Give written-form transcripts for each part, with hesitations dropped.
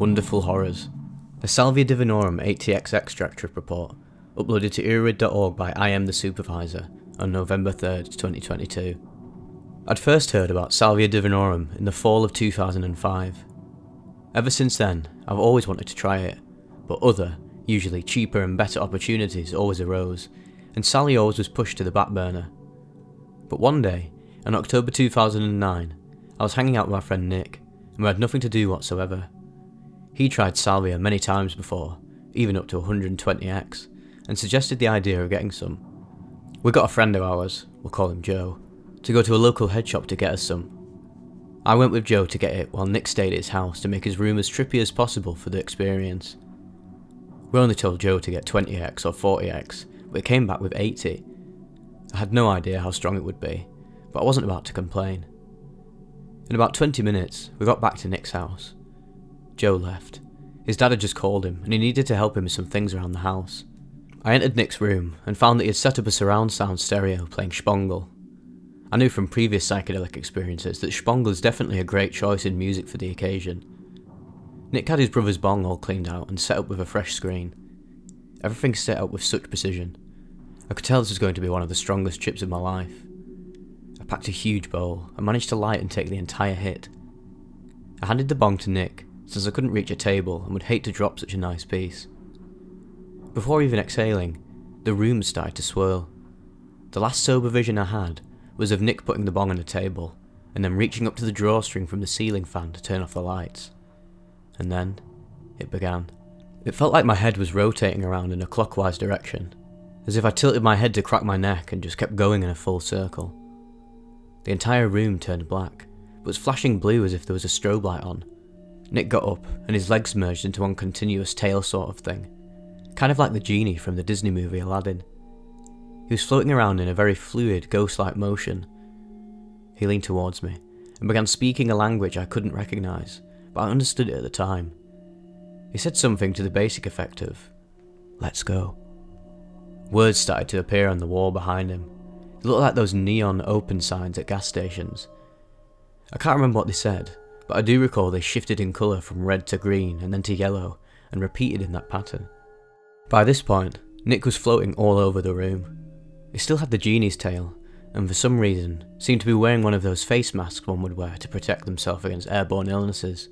Wonderful Horrors, a Salvia divinorum 80x extract trip report, uploaded to earwid.org by I Am the Supervisor on November 3rd, 2022. I'd first heard about Salvia divinorum in the fall of 2005. Ever since then, I've always wanted to try it, but other, usually cheaper and better opportunities always arose, and Sally always was pushed to the back burner. But one day, in October 2009, I was hanging out with my friend Nick, and we had nothing to do whatsoever. He tried Salvia many times before, even up to 120x, and suggested the idea of getting some. We got a friend of ours, we'll call him Joe, to go to a local head shop to get us some. I went with Joe to get it while Nick stayed at his house to make his room as trippy as possible for the experience. We only told Joe to get 20x or 40x, but it came back with 80. I had no idea how strong it would be, but I wasn't about to complain. In about 20 minutes, we got back to Nick's house. Joe left. His dad had just called him, and he needed to help him with some things around the house. I entered Nick's room, and found that he had set up a surround sound stereo playing Spongle. I knew from previous psychedelic experiences that Spongle is definitely a great choice in music for the occasion. Nick had his brother's bong all cleaned out and set up with a fresh screen. Everything set up with such precision. I could tell this was going to be one of the strongest trips of my life. I packed a huge bowl and managed to light and take the entire hit. I handed the bong to Nick, since I couldn't reach a table and would hate to drop such a nice piece. Before even exhaling, the room started to swirl. The last sober vision I had was of Nick putting the bong on the table, and then reaching up to the drawstring from the ceiling fan to turn off the lights. And then, it began. It felt like my head was rotating around in a clockwise direction, as if I tilted my head to crack my neck and just kept going in a full circle. The entire room turned black, but was flashing blue as if there was a strobe light on. Nick got up, and his legs merged into one continuous tail sort of thing, kind of like the genie from the Disney movie Aladdin. He was floating around in a very fluid, ghost-like motion. He leaned towards me, and began speaking a language I couldn't recognise, but I understood it at the time. He said something to the basic effect of, "Let's go." Words started to appear on the wall behind him. They looked like those neon open signs at gas stations. I can't remember what they said, but I do recall they shifted in colour from red to green and then to yellow, and repeated in that pattern. By this point, Nick was floating all over the room. He still had the genie's tail, and for some reason, seemed to be wearing one of those face masks one would wear to protect themselves against airborne illnesses.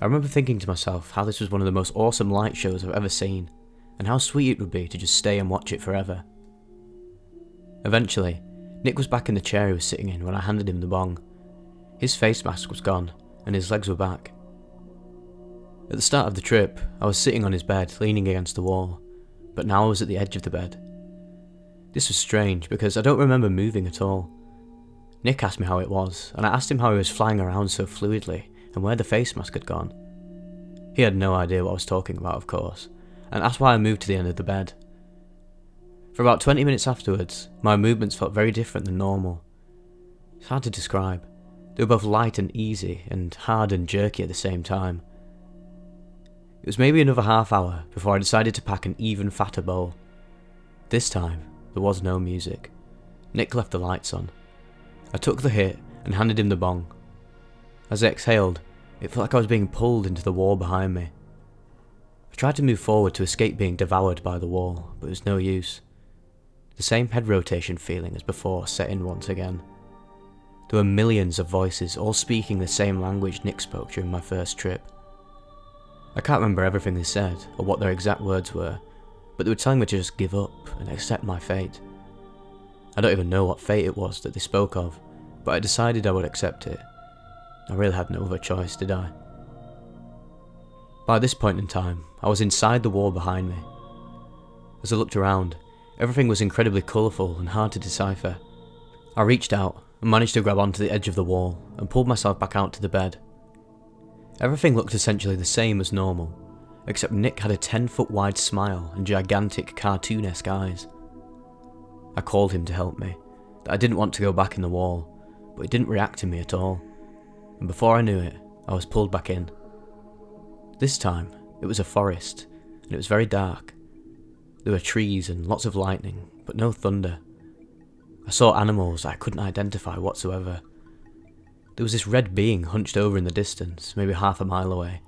I remember thinking to myself how this was one of the most awesome light shows I've ever seen, and how sweet it would be to just stay and watch it forever. Eventually, Nick was back in the chair he was sitting in when I handed him the bong. His face mask was gone, and his legs were back. At the start of the trip, I was sitting on his bed, leaning against the wall, but now I was at the edge of the bed. This was strange, because I don't remember moving at all. Nick asked me how it was, and I asked him how he was flying around so fluidly, and where the face mask had gone. He had no idea what I was talking about, of course, and asked why I moved to the end of the bed. For about 20 minutes afterwards, my movements felt very different than normal. It's hard to describe. They were both light and easy, and hard and jerky at the same time. It was maybe another half hour before I decided to pack an even fatter bowl. This time, there was no music. Nick left the lights on. I took the hit and handed him the bong. As I exhaled, it felt like I was being pulled into the wall behind me. I tried to move forward to escape being devoured by the wall, but it was no use. The same head rotation feeling as before set in once again. There were millions of voices all speaking the same language Nick spoke during my first trip. I can't remember everything they said or what their exact words were, but they were telling me to just give up and accept my fate. I don't even know what fate it was that they spoke of, but I decided I would accept it. I really had no other choice, did I? By this point in time, I was inside the wall behind me. As I looked around, everything was incredibly colourful and hard to decipher. I reached out and managed to grab onto the edge of the wall and pulled myself back out to the bed. Everything looked essentially the same as normal, except Nick had a 10-foot wide smile and gigantic cartoonesque eyes. I called him to help me, that I didn't want to go back in the wall, but he didn't react to me at all, and before I knew it, I was pulled back in. This time, it was a forest, and it was very dark. There were trees and lots of lightning, but no thunder. I saw animals I couldn't identify whatsoever. There was this red being hunched over in the distance, maybe half a mile away.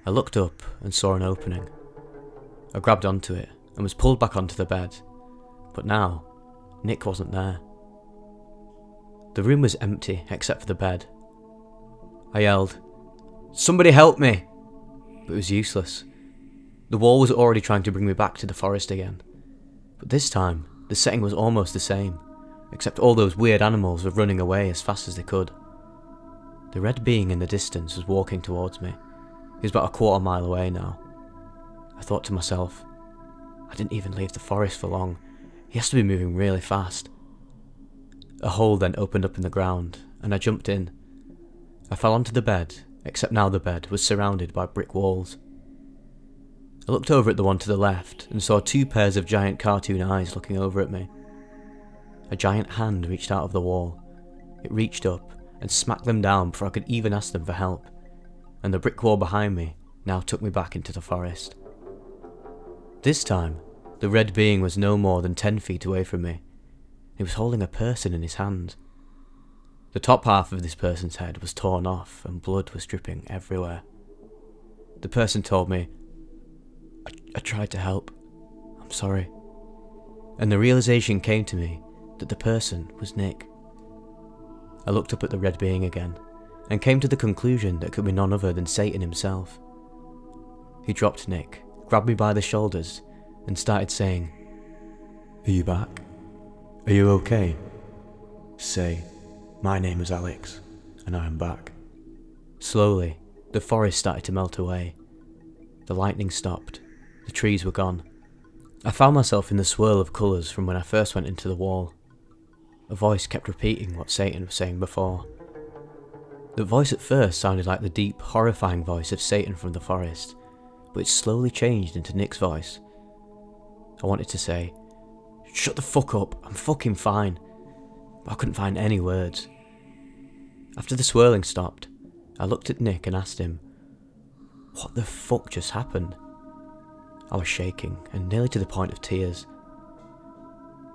I looked up and saw an opening. I grabbed onto it and was pulled back onto the bed, but now Nick wasn't there. The room was empty except for the bed. I yelled, "Somebody help me!" But it was useless. The wall was already trying to bring me back to the forest again. But this time, the setting was almost the same, except all those weird animals were running away as fast as they could. The red being in the distance was walking towards me. He was about a quarter mile away now. I thought to myself, I didn't even leave the forest for long. He has to be moving really fast. A hole then opened up in the ground, and I jumped in. I fell onto the bed, except now the bed was surrounded by brick walls. I looked over at the one to the left and saw 2 pairs of giant cartoon eyes looking over at me. A giant hand reached out of the wall. It reached up and smacked them down before I could even ask them for help, and the brick wall behind me now took me back into the forest. This time, the red being was no more than 10 feet away from me. He was holding a person in his hand. The top half of this person's head was torn off and blood was dripping everywhere. The person told me, I tried to help. I'm sorry. And the realization came to me that the person was Nick. I looked up at the red being again and came to the conclusion that it could be none other than Satan himself. He dropped Nick, grabbed me by the shoulders and started saying, "Are you back? Are you okay? Say, my name is Alex and I am back." Slowly, the forest started to melt away. The lightning stopped. The trees were gone. I found myself in the swirl of colours from when I first went into the wall. A voice kept repeating what Satan was saying before. The voice at first sounded like the deep, horrifying voice of Satan from the forest, but it slowly changed into Nick's voice. I wanted to say, "Shut the fuck up, I'm fucking fine," but I couldn't find any words. After the swirling stopped, I looked at Nick and asked him, "What the fuck just happened?" I was shaking and nearly to the point of tears.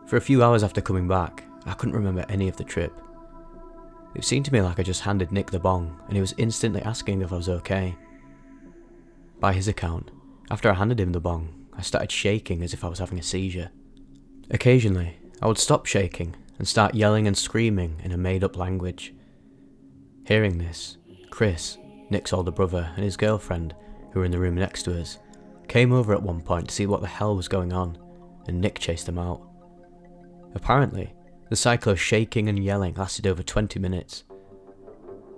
For a few hours after coming back, I couldn't remember any of the trip. It seemed to me like I just handed Nick the bong and he was instantly asking if I was okay. By his account, after I handed him the bong, I started shaking as if I was having a seizure. Occasionally, I would stop shaking and start yelling and screaming in a made-up language. Hearing this, Chris, Nick's older brother, and his girlfriend, who were in the room next to us, came over at one point to see what the hell was going on, and Nick chased them out. Apparently, the cyclo's shaking and yelling lasted over 20 minutes.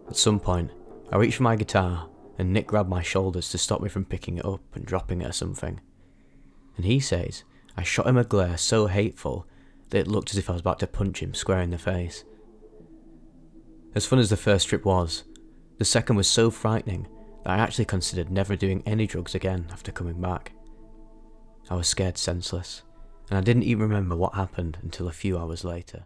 At some point, I reached for my guitar, and Nick grabbed my shoulders to stop me from picking it up and dropping it or something. And he says I shot him a glare so hateful that it looked as if I was about to punch him square in the face. As fun as the first trip was, the second was so frightening that I actually considered never doing any drugs again after coming back. I was scared senseless, and I didn't even remember what happened until a few hours later.